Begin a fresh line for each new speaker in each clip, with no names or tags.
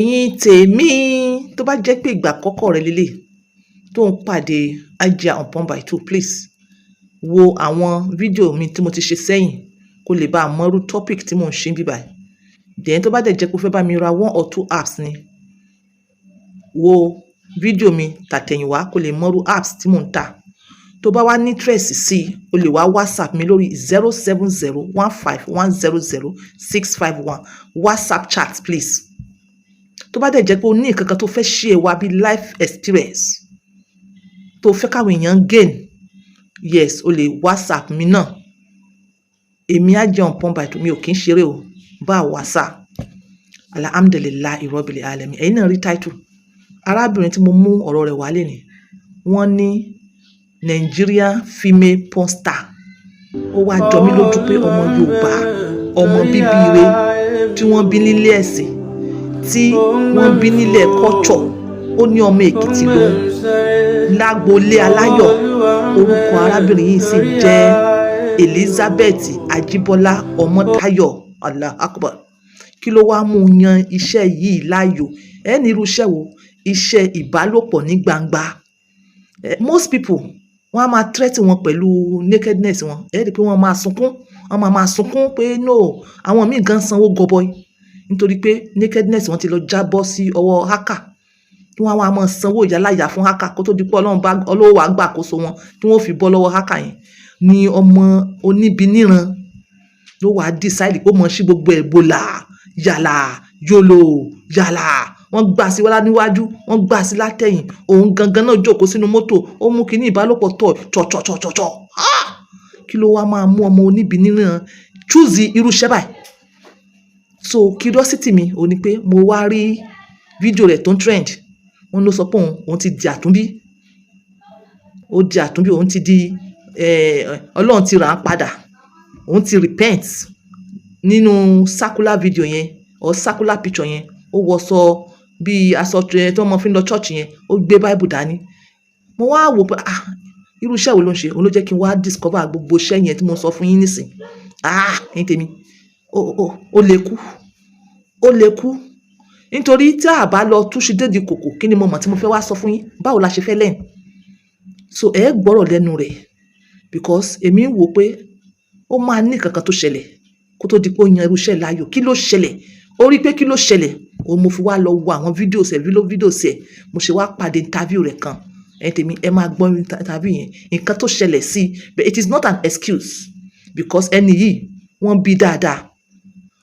ẹ̀yin tèmi tó bá jẹ́ pé ìgbà àkọ́kọ́ rẹ lélẹ̀ tó ń pàdé Hajia Upon by 2, please wo àwọn fídíò mi tí mo ti ṣe sẹ́yìn kó lè bá mọ́rú topic tí mò ń ṣe bíbá. Then tó bá dẹ̀ jẹ́ pé ó fẹ́ bá mi ra 1 or 2 apps ni, wo fídíò mi tàtẹ̀yìnwá kó lè mọ́rú apps tí mò ń tà. Tó bá wá ní interest sí, o lè wá WhatsApp mi lórí 07015100651 WhatsApp chat please. Tó bá dẹ̀ jẹ́ pé o ní nǹkan kan tó fẹ́ share wa bí life experience tó fẹ́ káwọn èèyàn gain, yes, o lè WhatsApp mi náà. Èmi Hajia Upon by 2 mi ò kí ń ṣeré o, bá WhatsApp. Alhamdulillahi Rabbil Alamin. Ẹ̀yin náà rí title. Arábìnrin tí mo mú ọ̀rọ̀ rẹ̀ wálé ni wọ́n ní Nigerian female porn star. Ó wá jọ mí lójú pé ọmọ Yorùbá, ọmọ bíbí ire tí wọ́n bí nílé ẹ̀sìn, tí wọ́n bí nílé culture. Ó ní ọmọ Èkìtì lòun, lágboolé aláyọ̀. Orúkọ arábìnrin yìí sì jẹ́ Elizabeth Ajibola Ọmọ́táyọ̀. Allah Akbar. Kí ló wá mú yan iṣẹ́ yìí láàyò? Ẹni irú iṣẹ́ wo? Iṣẹ́ ìbálòpọ̀ ní gbangba. Most people wọ́n á máa threaten wọn pẹ̀lú nakedness wọn. Ẹ rí i pé wọ́n máa sunkún, wọ́n máa sunkún pé no, àwọn míì gan sanwó gọbọi nítorí pé nakedness wọn ti lọ jábọ́ sí ọwọ́ hacker. Tí wọ́n á wá máa sanwó ìyáláyà fún hacker kó tó di pé Ọlọ́run wá gbàkóso wọn tí wọ́n fi bọ́ lọ́wọ́ hacker yẹn. Ni ọmọ oníbiníran ló wá decide pé ó mọ̀ sí gbogbo ẹ̀bọ̀là yàlà yòlò yàlà. Wọ́n gbà sí wọ́lá níwájú, wọ́n gbà sí látẹ̀yìn. Òun gangan náà jókòó sínú mọ́tò, ó mú kíní ìbálòpọ̀ tọ̀. Kí ló wá máa mú ọmọ oníbiníran choose irú iṣẹ́ báyìí? So curiosity mi ò ní pé mo wá rí fídíò rẹ̀ tó ń trend. Wọ́n ló sọ pé òun ti di àtúnbí. Ó di àtúnbí, òun ti di Ọlọ́run ti rà á padà. Òun ti repent. Nínú circular video yẹn or circular picture yẹn, ó wọṣọ bí aṣọ tí wọ́n fi ń lọ church yẹn, ó gbé Bible dání. Mo wá wò pé irú iṣẹ́ wo ló ń ṣe? Òun ló jẹ́ kí n wá discover gbogbo iṣẹ́ yẹn tí mo sọ fún yín nísìn. Ẹ̀yin tèmi, ó lè kú. Nítorí tí a bá lọ túṣu dédi kòkò, kí ni mo mọ̀ tí mo fẹ́ wá sọ fún yín? Báwo la ṣe fẹ́ learn? So ẹ gbọ́rọ̀ lẹ́nu rẹ̀ because èmi ń wò pé ó máa ní kankan tó ṣẹlẹ̀ kó tó di pé ó yan irú iṣẹ́ láàyò. Kí ló ṣẹlẹ̀? Ó rí pé kí ló ṣẹlẹ̀? Òun mo fi wá lọ wo àwọn videos ẹ̀, mo ṣe wá pàdé interview rẹ̀ kan. Ẹ̀yin tèmi, ẹ máa gbọ́ interview yẹn. Nǹkan tó ṣẹlẹ̀ sí, but it is not an excuse because ẹni yìí wọ́n bí dáadáa.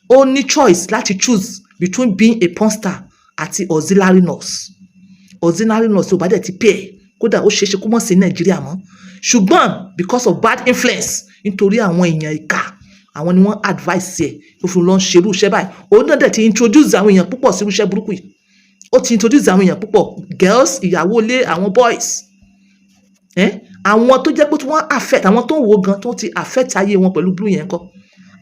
Ó ní choice láti choose between being a porn star àti auxiliary nurse. Auxiliary nurse ò bá dẹ̀ ti pay ẹ̀, kódà ó ṣeéṣe kó mọ̀ sí Nàìjíríà mọ́. Ṣùgbọ́n because of bad influence, nítorí àwọn èèyàn ìka, àwọn ni wọ́n advice ẹ̀ tó fi lọ ń ṣerú iṣẹ́ báyìí. Òun náà dẹ̀ ti introduce àwọn èèyàn púpọ̀ sí irú iṣẹ́ burúkú yìí. Ó ti introduce àwọn èèyàn púpọ̀, girls, ìyàwó ilé, àwọn boys. Àwọn tó jẹ́ pé tí wọ́n affect, àwọn tó ń wo gan tó ti affect ayé wọn pẹ̀lú blue yẹn kọ́.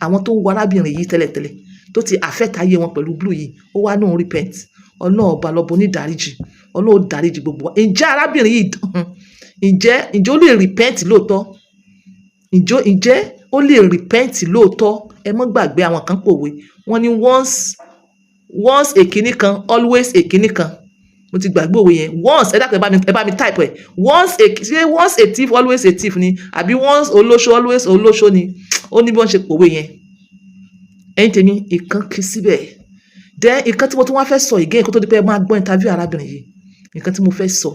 Àwọn tó ń wo arábìnrin yìí tẹ́lẹ̀tẹ́lẹ̀ tó ti affect ayé wọn pẹ̀lú blue yìí, ó wá náà repent. Ọlọ́run ọba lọ́bọ ní dáríjì. Ọlọ́run dáríjì gbogbo wa. Ǹjẹ́ arábìnrin yìí ǹjẹ́ ó lè repent lóòótọ́? Ǹjẹ́ ó lè repent lóòótọ́? Ẹ mọ́ gbàgbé àwọn kan pòwe. Wọ́n ní once èkíní kan, always èkíní kan. Mo ti gbàgbé òwe yẹn. Once, ẹ dákun ẹ bá mi type ẹ̀. Once a thief, always a thief ni. Àbí once olóṣó, always olóṣó ni. Ó ní bí wọ́n ṣe pòwe yẹn. Ẹ̀yin tèmi, ìkan kì í síbẹ̀. Then ìkan tí mo tún wá fẹ́ sọ again kó tó di pé ẹ máa gbọ́ interview arábìnrin yìí. Ìkan tí mo fẹ́ sọ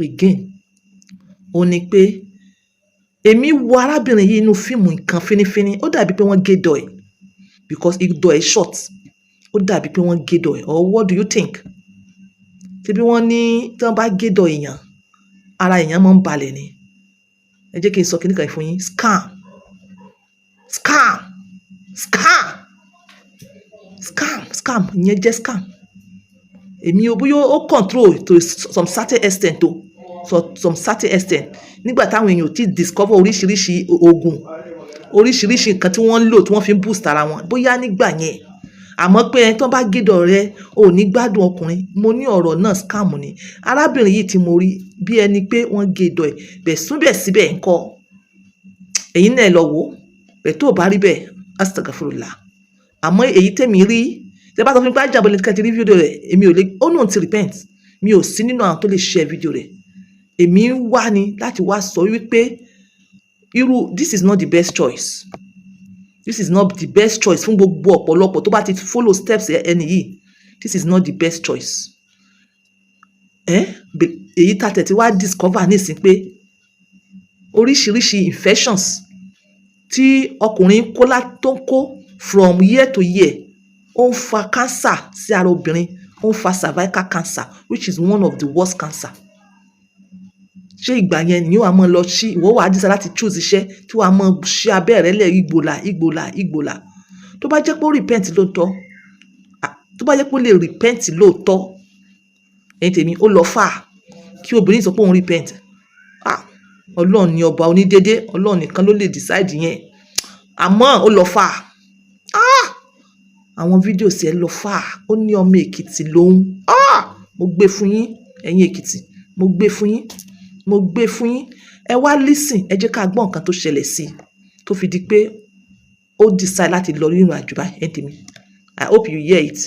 again ó ní pé èmi wo arábìnrin yìí inú fíìmù nǹkan fínífíní. Ó dàbí pé wọ́n gé dọ̀ ẹ̀ because ìdọ̀ ẹ̀ short. Ó dàbí pé wọ́n gé dọ̀ ẹ̀, or what do you think? Ṣé bí wọ́n ní tí wọ́n bá gé dọ̀ èèyàn, ara èèyàn máa ń balẹ̀ ni. Ẹ jẹ́ kí n sọ kíní kan fún yín. Scam ìyẹn jẹ́ scam. Èmi ò bóyá ó control to some certain extent o. Some certain extent. Nígbà táwọn èèyàn ti discover oríṣiríṣi oògùn, oríṣiríṣi nǹkan tí wọ́n ń lò tí wọ́n fi ń boost ara wọn, bóyá nígbà yẹn. Àmọ́ pé ẹni tó bá gédọ̀ rẹ ò ní gbádùn ọkùnrin. Mo ní ọ̀rọ̀ náà scam ni. Arábìnrin yìí tí mo rí bí ẹni pé wọ́n gédọ̀ ẹ̀, bẹ̀ síbẹ̀ ńkọ́. Ẹ̀yin náà lọ wò. Bẹ̀ tó bá rí bẹ́ẹ̀, astagfirullah. Àmọ́ èyí tèmi rí tẹ́ bá sọ fún mi pé Àjàbọ̀ lè kẹ́tì rí fídíò rẹ̀ èmi ò lè ó náà ti repent mi ò sí nínú àwọn tó lè share fídíò rẹ̀ èmi ń wá ni láti wá sọ wípé this is not the best choice this is not the best choice fún gbogbo ọ̀pọ̀lọpọ̀ tó bá ti follow steps ẹni yìí this is not the best choice èyí tá tẹ̀ tí wá discover nísìn pé oríṣiríṣi infections tí ọkùnrin tó ń kó from year to year ó ń fa cancer sí ara obìnrin ó ń fa cervical cancer which is one of the worst cancer. Ṣé ìgbà yẹn ni wàá mọ lọ sí ìwọ wàá dísà láti choose iṣẹ́ tí wàá mọ ṣe abẹ́rẹ́ lẹ̀ ìgbòlà tó bá jẹ́ pé ó repent lóòótọ́ tó bá jẹ́ pé ó lè repent lóòótọ́ ẹ̀yin tèmi ó lọ fà kí obìnrin sọ pé òun repent ọlọ́run ni ọba onídéédé ọlọ́run nìkan ló lè decide yẹn àmọ́ ó lọ fà àwọn fídíò sí ẹ lọ fà ó ní ọmọ Èkìtì lòun mo gbé fún yín ẹ̀yin Èkìtì mo gbé fún yín ẹ wá listen ẹ jẹ́ ká gbọ́ nǹkan tó ṣẹlẹ̀ sí i tó fi di pé ó decide láti lọ rírìn àjò báyìí ẹ tèmi I hope you hear it.